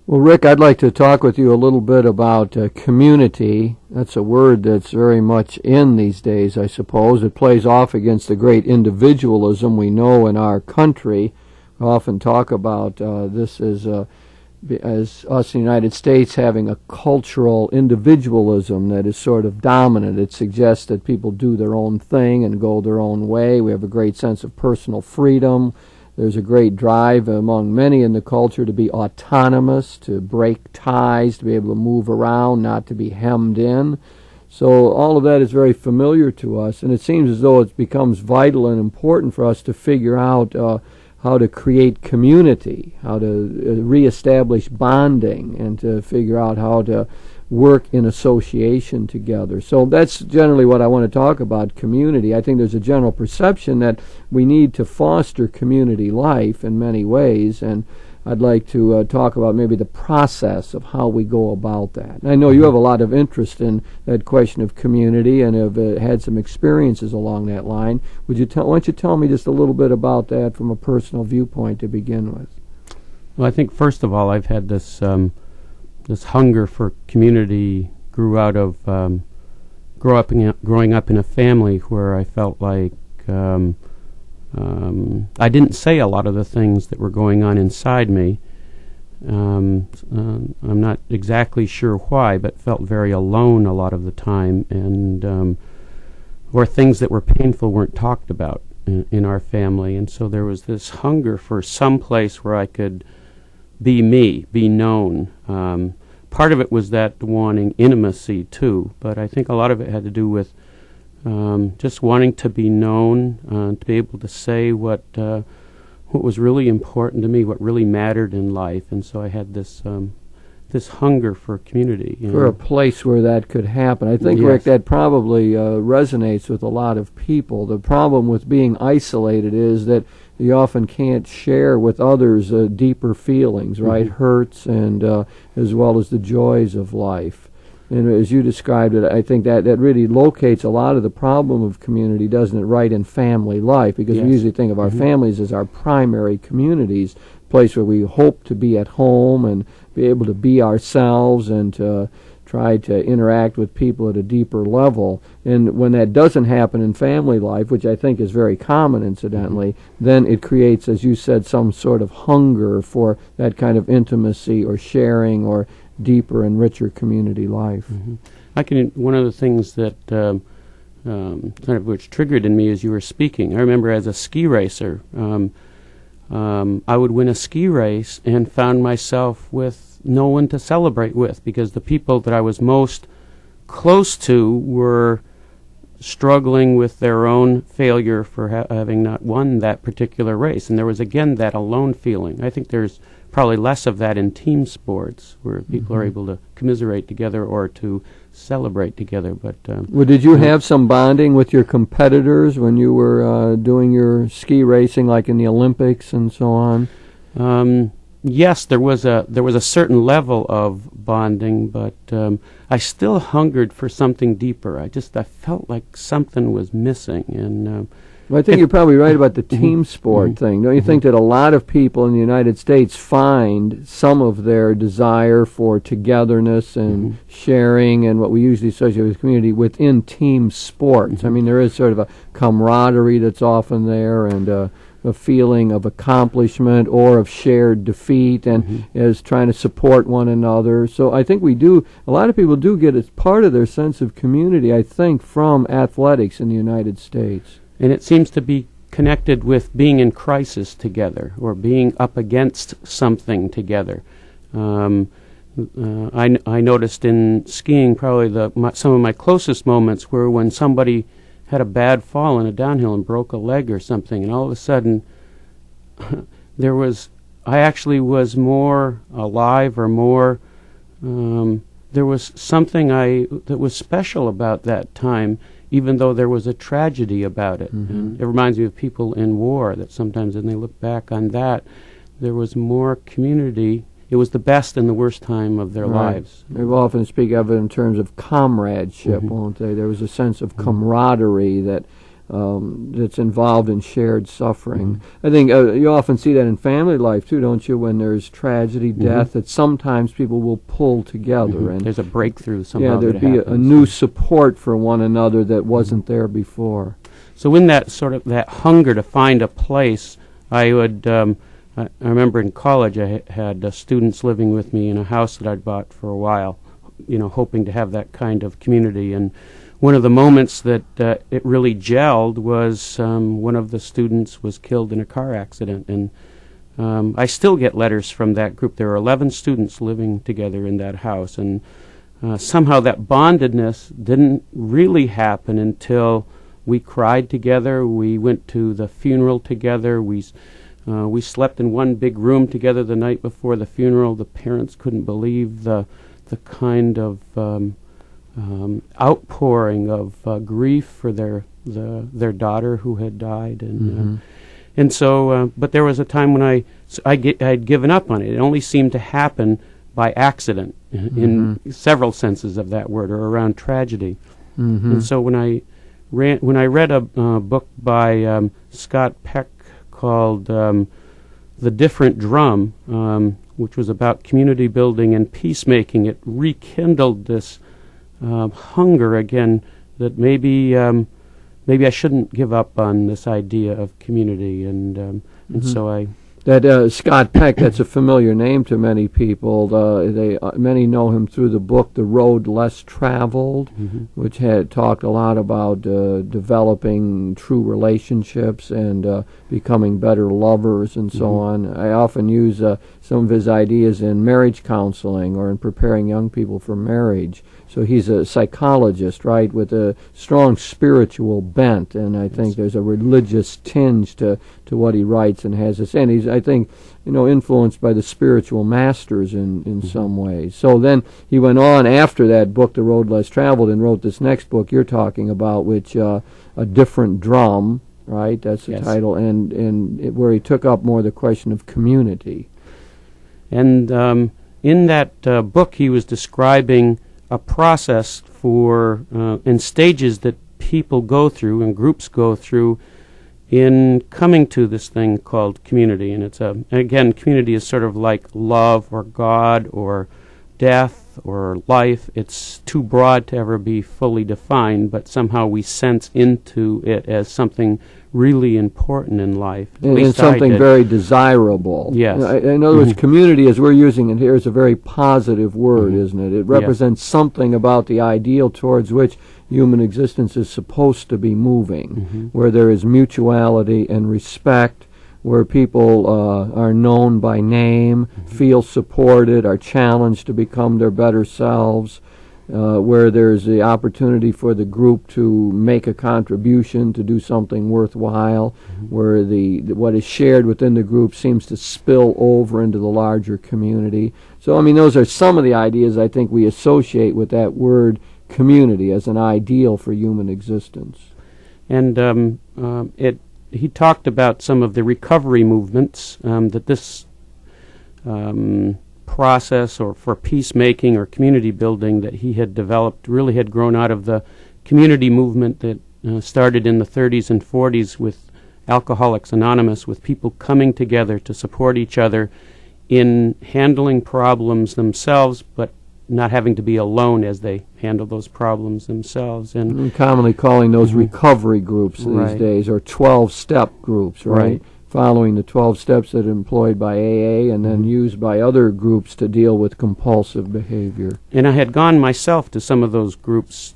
Well, Rick, I'd like to talk with you a little bit about community. That's a word that's very much in these days, I suppose. It plays off against the great individualism we know in our country. We often talk about this as us in the United States having a cultural individualism that is sort of dominant. It suggests that people do their own thing and go their own way. We have a great sense of personal freedom. There's a great drive among many in the culture to be autonomous, to break ties, to be able to move around, not to be hemmed in. So all of that is very familiar to us, and it seems as though it becomes vital and important for us to figure out how to create community, how to reestablish bonding, and to figure out how to work in association together. So that's generally what I want to talk about, community. I think there's a general perception that we need to foster community life in many ways, and I'd like to talk about maybe the process of how we go about that. And I know you have a lot of interest in that question of community and have had some experiences along that line. Why don't you tell me just a little bit about that from a personal viewpoint to begin with? Well, I think first of all, I've had this hunger for community growing up in a family where I felt like I didn't say a lot of the things that were going on inside me. I'm not exactly sure why, but felt very alone a lot of the time, and or things that were painful weren't talked about in our family. And so there was this hunger for some place where I could be me, be known. Part of it was that wanting intimacy too, but I think a lot of it had to do with just wanting to be known, to be able to say what was really important to me, what really mattered in life. And so I had this hunger for community. For a place where that could happen. I think, yes, Rick, that probably resonates with a lot of people. The problem with being isolated is that you often can't share with others deeper feelings, right? Mm-hmm. Hurts and as well as the joys of life. And as you described it, I think that really locates a lot of the problem of community, doesn't it, right in family life? Because yes, we usually think of our families as our primary communities, a place where we hope to be at home and be able to be ourselves and to try to interact with people at a deeper level. And when that doesn't happen in family life, which I think is very common incidentally, then it creates, as you said, some sort of hunger for that kind of intimacy or sharing or deeper and richer community life. One of the things that kind of which triggered in me as you were speaking, I remember as a ski racer, I would win a ski race and found myself with no one to celebrate with, because the people that I was most close to were struggling with their own failure for having not won that particular race. And there was again that alone feeling. I think there's probably less of that in team sports, where people are able to commiserate together or to celebrate together. But well, did you have some bonding with your competitors when you were doing your ski racing, like in the Olympics and so on? Yes, there was a certain level of bonding, but I still hungered for something deeper. I felt like something was missing, and well, I think you're probably right about the team sport thing. Don't you think that a lot of people in the United States find some of their desire for togetherness and sharing and what we usually associate with community within team sports? I mean, there is sort of a camaraderie that's often there, and a feeling of accomplishment or of shared defeat, and is trying to support one another. So I think a lot of people do get as part of their sense of community, I think, from athletics in the United States. And it seems to be connected with being in crisis together or being up against something together. I noticed in skiing probably some of my closest moments were when somebody had a bad fall in a downhill and broke a leg or something, and all of a sudden I actually was more alive, or more, there was something that was special about that time, even though there was a tragedy about it. And it reminds me of people in war, that sometimes when they look back on that, there was more community. It was the best and the worst time of their lives. They will often speak of it in terms of comradeship, won't they? There was a sense of camaraderie that that's involved in shared suffering. I think you often see that in family life too, don't you? When there's tragedy, death, that sometimes people will pull together, and there's a breakthrough somehow. Yeah, there'd be a new support for one another that wasn't there before. So in that sort of that hunger to find a place, I would. I remember in college I had students living with me in a house that I'd bought for a while, hoping to have that kind of community. And one of the moments that it really gelled was one of the students was killed in a car accident. And I still get letters from that group. There are 11 students living together in that house. And somehow that bondedness didn't really happen until we cried together. We went to the funeral together. We slept in one big room together the night before the funeral. The parents couldn't believe the kind of outpouring of grief for their daughter who had died, and so. But there was a time when I had given up on it. It only seemed to happen by accident in several senses of that word, or around tragedy. And so when I read a book by Scott Peck called The Different Drum, which was about community building and peacemaking, it rekindled this hunger again that maybe I shouldn't give up on this idea of community, and so I. That Scott Peck, that's a familiar name to many people. Many know him through the book The Road Less Traveled, which had talked a lot about developing true relationships and becoming better lovers and so on. I often use some of his ideas in marriage counseling or in preparing young people for marriage. So he's a psychologist, right, with a strong spiritual bent, and I think there's a religious tinge to what he writes and has to say. And he's, I think, influenced by the spiritual masters in some ways. So then he went on after that book, The Road Less Traveled, and wrote this next book you're talking about, which A Different Drum, right? That's the title, and where he took up more the question of community. And in that book, he was describing a process for and stages that people go through and groups go through in coming to this thing called community. And it's again, community is sort of like love or God or death or life. It's too broad to ever be fully defined, but somehow we sense into it as something really important in life. And something very desirable. Yes. In other words, community, as we're using it here, is a very positive word, isn't it? It represents something about the ideal towards which human existence is supposed to be moving, where there is mutuality and respect, where people are known by name, feel supported, are challenged to become their better selves, where there's the opportunity for the group to make a contribution, to do something worthwhile, where what is shared within the group seems to spill over into the larger community. So, I mean, those are some of the ideas I think we associate with that word community as an ideal for human existence. And he talked about some of the recovery movements that this process or for peacemaking or community building that he had developed really had grown out of the community movement that started in the 30s and 40s with Alcoholics Anonymous, with people coming together to support each other in handling problems themselves, but not having to be alone as they handle those problems themselves. And commonly calling those recovery groups these days, or 12-step groups, right? Following the 12 steps that are employed by AA and then used by other groups to deal with compulsive behavior. And I had gone myself to some of those groups,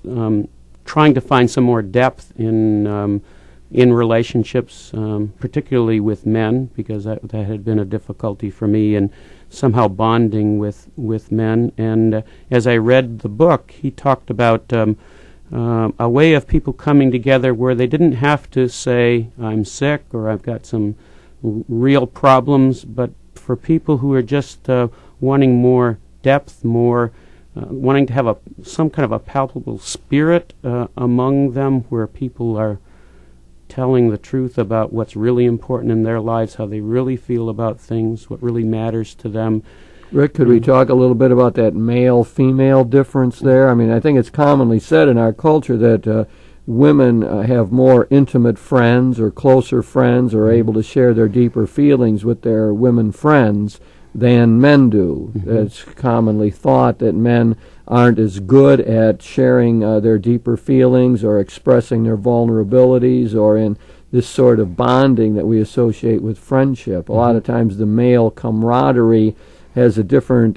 trying to find some more depth in relationships, particularly with men, because that had been a difficulty for me, and somehow bonding with men. And as I read the book, he talked about a way of people coming together where they didn't have to say, I'm sick or I've got some real problems, but for people who are just wanting more depth, more wanting to have some kind of a palpable spirit among them, where people are telling the truth about what's really important in their lives, how they really feel about things, what really matters to them. Rick, could we talk a little bit about that male-female difference there? I mean, I think it's commonly said in our culture that women have more intimate friends or closer friends, or able to share their deeper feelings with their women friends than men do. It's commonly thought that men aren't as good at sharing their deeper feelings or expressing their vulnerabilities, or in this sort of bonding that we associate with friendship. A lot of times the male camaraderie has a different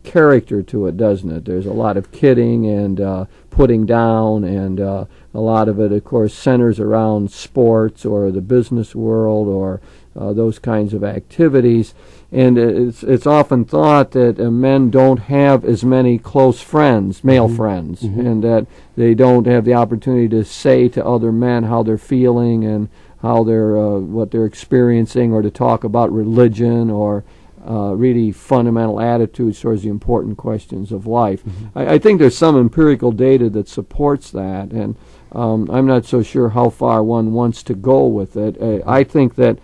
character to it, doesn't it? There's a lot of kidding and putting down, and a lot of it, of course, centers around sports or the business world or those kinds of activities. And it's often thought that men don't have as many close friends, male friends, and that they don't have the opportunity to say to other men how they're feeling and how they're what they're experiencing, or to talk about religion or really fundamental attitudes towards the important questions of life. I think there's some empirical data that supports that, and I'm not so sure how far one wants to go with it. I think that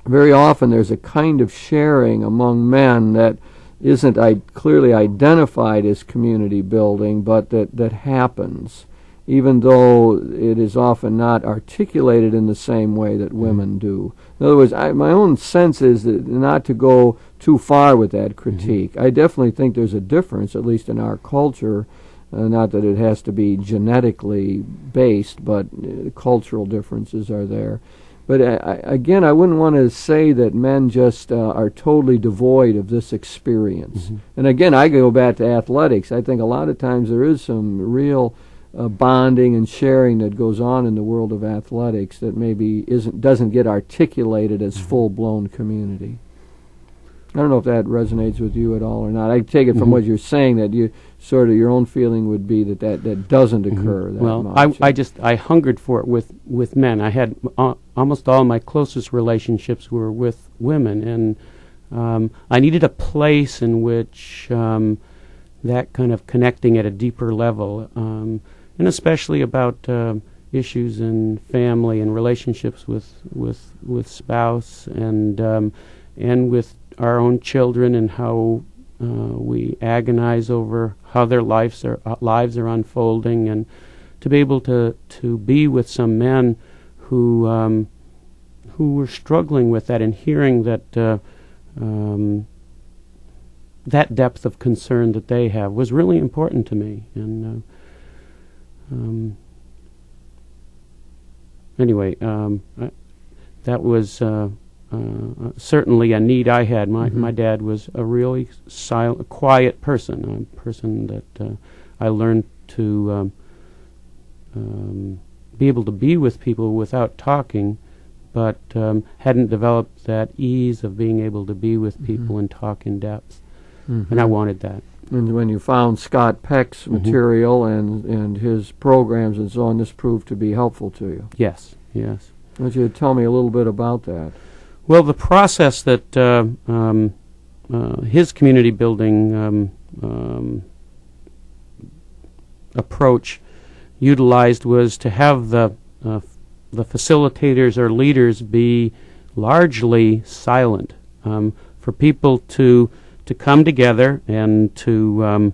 very often there's a kind of sharing among men that isn't clearly identified as community building, but that happens, even though it is often not articulated in the same way that women do. In other words, my own sense is that not to go too far with that critique. I definitely think there's a difference, at least in our culture, not that it has to be genetically based, but cultural differences are there. But again, I wouldn't want to say that men just are totally devoid of this experience. And again, I go back to athletics. I think a lot of times there is some real bonding and sharing that goes on in the world of athletics that maybe doesn't get articulated as full-blown community. I don't know if that resonates with you at all or not. I take it from what you're saying that you sort of your own feeling would be that doesn't occur that much. I hungered for it with men. I had almost all my closest relationships were with women, and I needed a place in which that kind of connecting at a deeper level, and especially about issues in family and relationships with spouse and with our own children, and how we agonize over how their lives are unfolding, and to be able to be with some men who were struggling with that, and hearing that that depth of concern that they have was really important to me. And anyway, that was certainly a need I had. My dad was a really silent, quiet person, a person that I learned to be able to be with people without talking, but hadn't developed that ease of being able to be with people and talk in depth. And I wanted that. And when you found Scott Peck's material and his programs and so on, this proved to be helpful to you. Yes. Why don't you tell me a little bit about that? Well, the process that his community building approach utilized was to have the facilitators or leaders be largely silent, for people to come together and to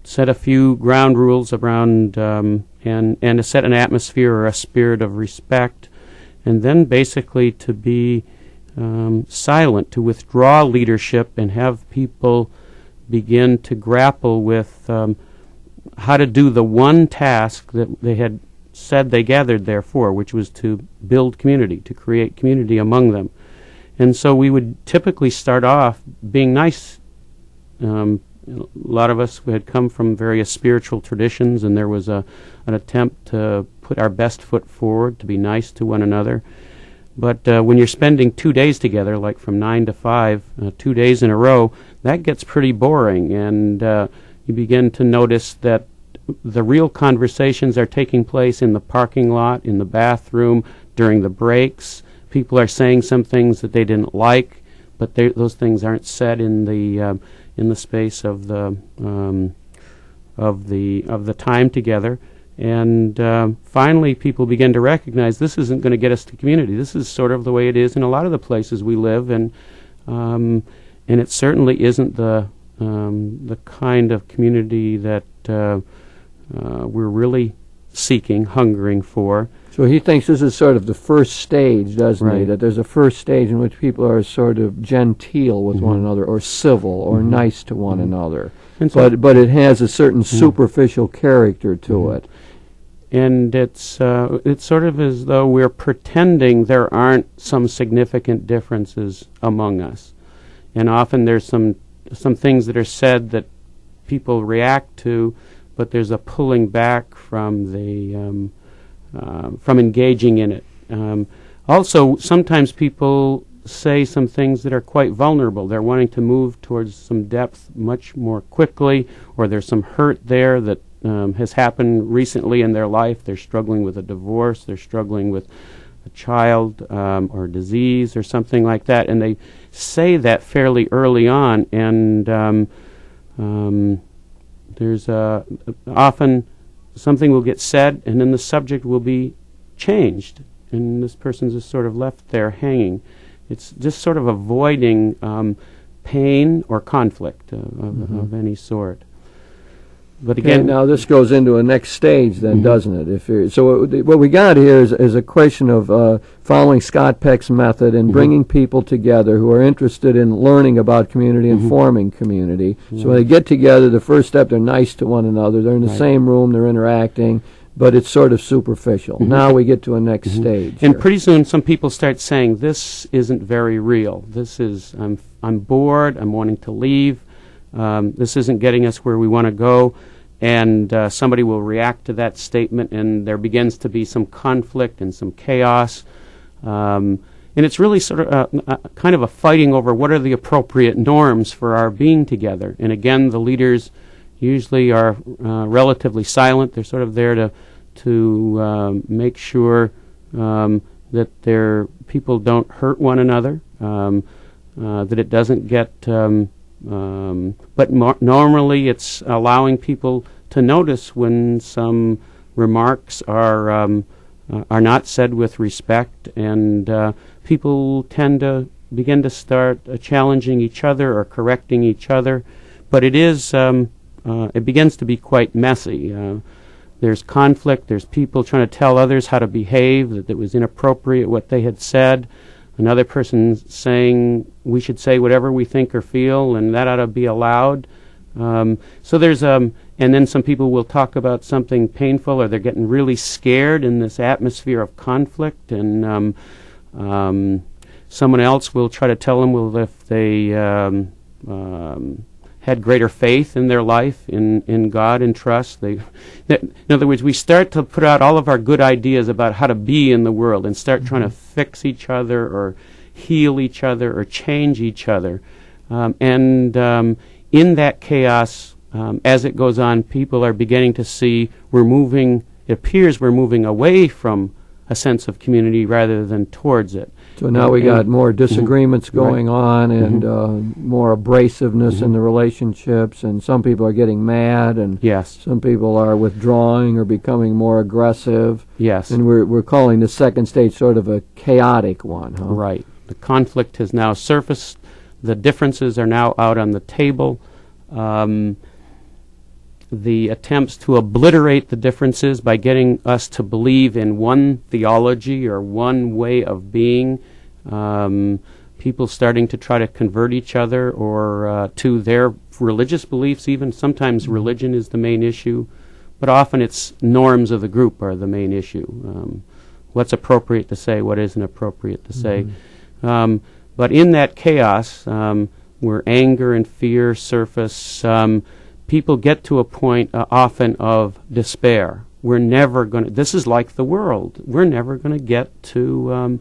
set a few ground rules around and to set an atmosphere or a spirit of respect, and then basically to be silent, to withdraw leadership and have people begin to grapple with how to do the one task that they had said they gathered there for, which was to build community, to create community among them. And so we would typically start off being nice. A lot of us had come from various spiritual traditions, and there was an attempt to put our best foot forward, to be nice to one another. But when you're spending 2 days together, like from 9 to 5, 2 days in a row, that gets pretty boring, and you begin to notice that the real conversations are taking place in the parking lot, in the bathroom, during the breaks. People are saying some things that they didn't like, but those things aren't said in the space of the time together. And finally, people begin to recognize this isn't going to get us to community. This is sort of the way it is in a lot of the places we live, and it certainly isn't the kind of community that we're really seeking, hungering for. So he thinks this is sort of the first stage, doesn't he? Right. That there's a first stage in which people are sort of genteel with one another, or civil, or nice to one another. And so, But it has a certain superficial character to it. and it's sort of as though we're pretending there aren't some significant differences among us. And often there's some things that are said that people react to, but there's a pulling back from the from engaging in it. Also, sometimes people say some things that are quite vulnerable. They're wanting to move towards some depth much more quickly, or there's some hurt there that has happened recently in their life. They're struggling with a divorce, they're struggling with a child or disease or something like that, and they say that fairly early on, and there's often something will get said, and then the subject will be changed, and this person's just sort of left there hanging. It's just sort of avoiding pain or conflict of any sort. But Okay, again, now this goes into a next stage then, doesn't it? What we got here is a question of following Scott Peck's method and bringing people together who are interested in learning about community and forming community. So when they get together, the first step, they're nice to one another. They're in the same room, they're interacting, but it's sort of superficial. Now we get to a next stage. and here. pretty soon some people start saying, this isn't very real. This is, I'm bored, I'm wanting to leave. This isn't getting us where we want to go, and somebody will react to that statement, and there begins to be some conflict and some chaos, and it's really sort of kind of a fighting over what are the appropriate norms for our being together. And again, the leaders usually are relatively silent. They're sort of there to make sure that their people don't hurt one another, that it doesn't get but normally it's allowing people to notice when some remarks are not said with respect, and people tend to begin to start challenging each other or correcting each other. But it is it begins to be quite messy. There's conflict. There's people trying to tell others how to behave, that it was inappropriate what they had said. Another person saying we should say whatever we think or feel, and that ought to be allowed. So there's and then some people will talk about something painful, or they're getting really scared in this atmosphere of conflict, and someone else will try to tell them, well, if they had greater faith in their life, in God and trust. In other words, we start to put out all of our good ideas about how to be in the world and start trying to fix each other or heal each other or change each other. And in that chaos, as it goes on, people are beginning to see it appears we're moving away from a sense of community rather than towards it. So now we got more disagreements going on, and more abrasiveness in the relationships, and some people are getting mad, and Yes. some people are withdrawing or becoming more aggressive. Yes. And we're calling the second stage sort of a chaotic one, huh? Right. The conflict has now surfaced. The differences are now out on the table. The attempts to obliterate the differences by getting us to believe in one theology or one way of being, people starting to try to convert each other or to their religious beliefs even. Sometimes religion is the main issue, but often it's norms of the group are the main issue. What's appropriate to say, what isn't appropriate to say. But in that chaos, where anger and fear surface, people get to a point often of despair. We're never going to, this is like the world, we're never going to get to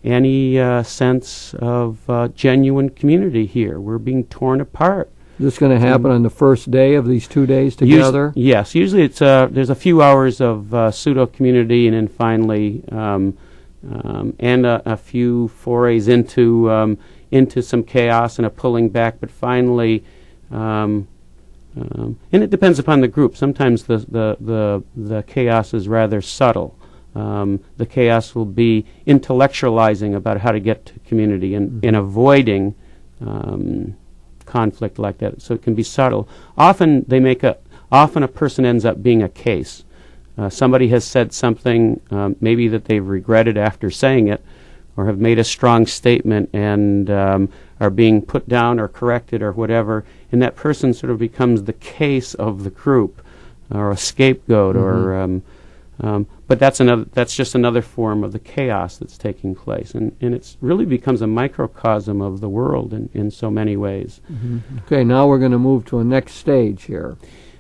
any sense of genuine community here. We're being torn apart. Is this going to happen on the first day of these 2 days together? Yes, usually it's there's a few hours of pseudo-community, and then finally and a few forays into some chaos and a pulling back, but finally and it depends upon the group. Sometimes the chaos is rather subtle. The chaos will be intellectualizing about how to get to community and avoiding conflict like that. So it can be subtle. Often a person ends up being a case. somebody has said something maybe that they've regretted after saying it, or have made a strong statement and are being put down or corrected or whatever, and that person sort of becomes the case of the group, or a scapegoat, or but that's just another form of the chaos that's taking place, and it really becomes a microcosm of the world in so many ways. Okay, now we're going to move to a next stage here.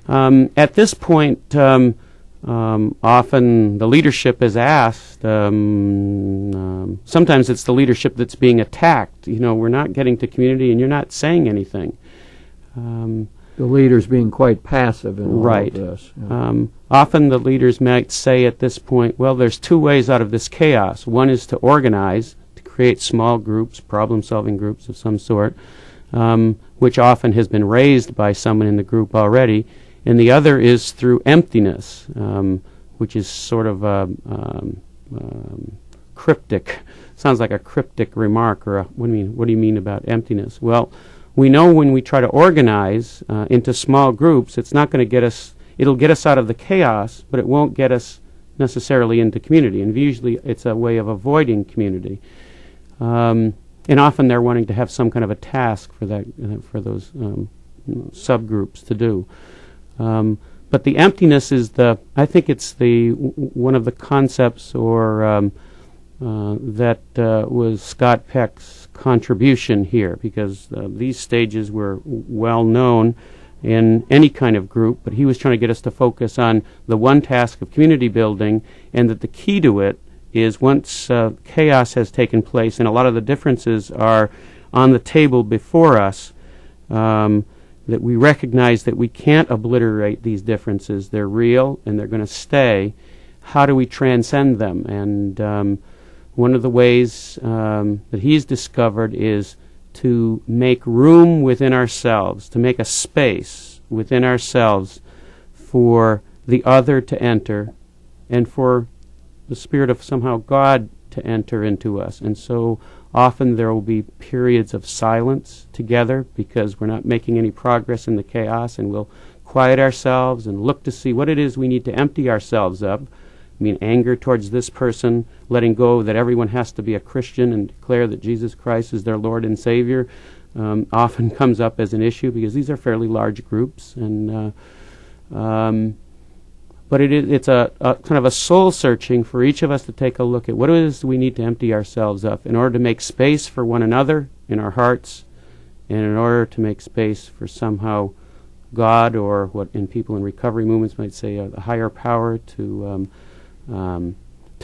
At this point, often the leadership is asked, sometimes it's the leadership that's being attacked. We're not getting to community and you're not saying anything. The leaders being quite passive in all of this. Yeah. Often the leaders might say at this point, well, there's two ways out of this chaos. One is to organize, to create small groups, problem-solving groups of some sort, which often has been raised by someone in the group already. And the other is through emptiness, which is sort of cryptic. Sounds like a cryptic remark, or what do you mean about emptiness? Well, we know when we try to organize into small groups, it's not going to get us. It'll get us out of the chaos, but it won't get us necessarily into community. And usually, it's a way of avoiding community. And often, they're wanting to have some kind of a task for that, for those subgroups to do. But the emptiness is I think it's one of the concepts or that was Scott Peck's contribution here, because these stages were well known in any kind of group, but he was trying to get us to focus on the one task of community building, and that the key to it is once chaos has taken place and a lot of the differences are on the table before us, that we recognize that we can't obliterate these differences. They're real and they're going to stay. How do we transcend them? And one of the ways that he's discovered is to make room within ourselves, to make a space within ourselves for the other to enter and for the Spirit of somehow God to enter into us. And so often there will be periods of silence together because we're not making any progress in the chaos, and we'll quiet ourselves and look to see what it is we need to empty ourselves of. I mean, anger towards this person, letting go that everyone has to be a Christian and declare that Jesus Christ is their Lord and Savior, often comes up as an issue because these are fairly large groups. And but it's a kind of a soul searching for each of us to take a look at what it is we need to empty ourselves of in order to make space for one another in our hearts, and in order to make space for somehow God, or what in people in recovery movements might say a higher power to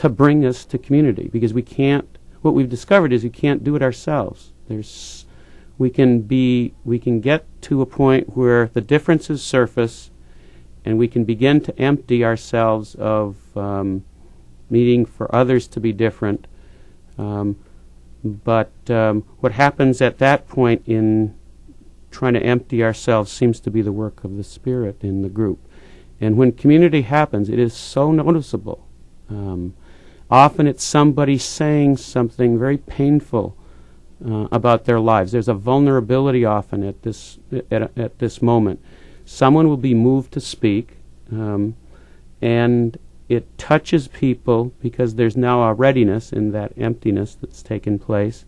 bring us to community. Because we can't. What we've discovered is we can't do it ourselves. We can get to a point where the differences surface, and we can begin to empty ourselves of needing for others to be different. But what happens at that point in trying to empty ourselves seems to be the work of the Spirit in the group. And when community happens, it is so noticeable. Often it's somebody saying something very painful about their lives. There's a vulnerability often at this moment. Someone will be moved to speak, and it touches people because there's now a readiness in that emptiness that's taken place,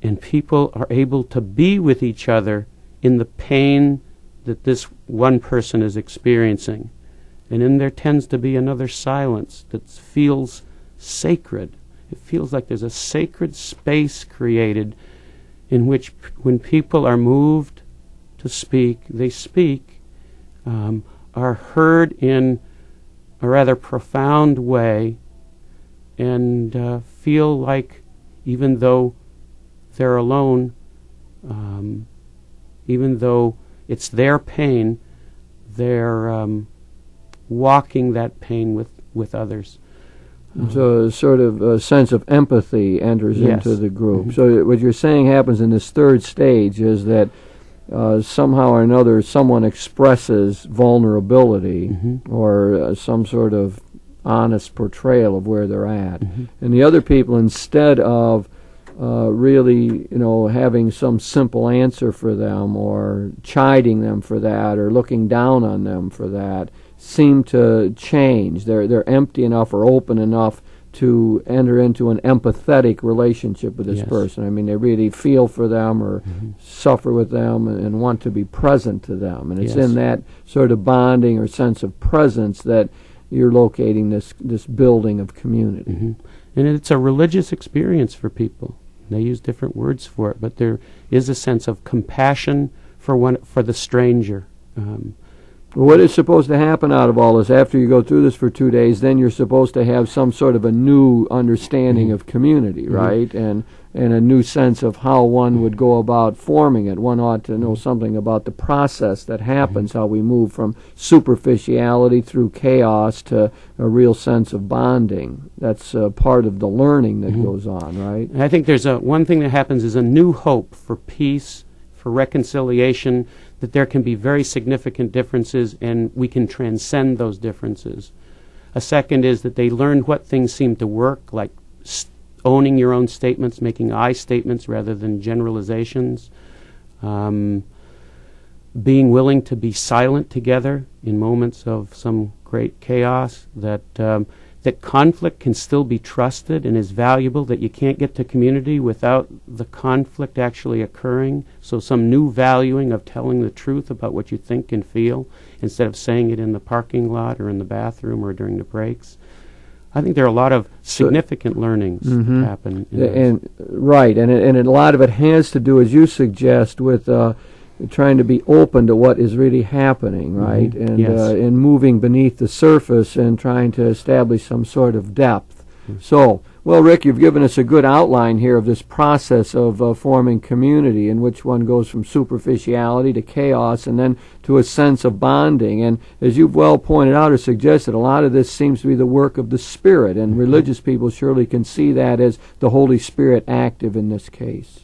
and people are able to be with each other in the pain that this one person is experiencing. And then there tends to be another silence that feels sacred. It feels like there's a sacred space created in which when people are moved to speak, they speak, are heard in a rather profound way, and feel like even though they're alone, even though it's their pain, they're walking that pain with others. So sort of a sense of empathy enters into the group. Mm-hmm. So what you're saying happens in this third stage is that somehow or another someone expresses vulnerability, or some sort of honest portrayal of where they're at. And the other people, instead of really, having some simple answer for them or chiding them for that or looking down on them for that, seem to change. They're empty enough or open enough to enter into an empathetic relationship with this Yes. person. I mean, they really feel for them or suffer with them and want to be present to them. And it's Yes. in that sort of bonding or sense of presence that you're locating this building of community. And it's a religious experience for people. They use different words for it, but there is a sense of compassion for the stranger. What is supposed to happen out of all this? After you go through this for 2 days, then you're supposed to have some sort of a new understanding of community, right? And a new sense of how one would go about forming it. One ought to know something about the process that happens, how we move from superficiality through chaos to a real sense of bonding. That's part of the learning that goes on, right? And I think there's one thing that happens is a new hope for peace, for reconciliation, that there can be very significant differences and we can transcend those differences. A second is that they learn what things seem to work, like owning your own statements, making I statements rather than generalizations, being willing to be silent together in moments of some great chaos, that conflict can still be trusted and is valuable, that you can't get to community without the conflict actually occurring. So some new valuing of telling the truth about what you think and feel instead of saying it in the parking lot or in the bathroom or during the breaks. I think there are a lot of significant learnings that happen. Right, and a lot of it has to do, as you suggest, with trying to be open to what is really happening, right? And Yes. and moving beneath the surface and trying to establish some sort of depth. So, well, Rick, you've given us a good outline here of this process of forming community, in which one goes from superficiality to chaos and then to a sense of bonding. And as you've well pointed out or suggested, a lot of this seems to be the work of the Spirit, and religious people surely can see that as the Holy Spirit active in this case.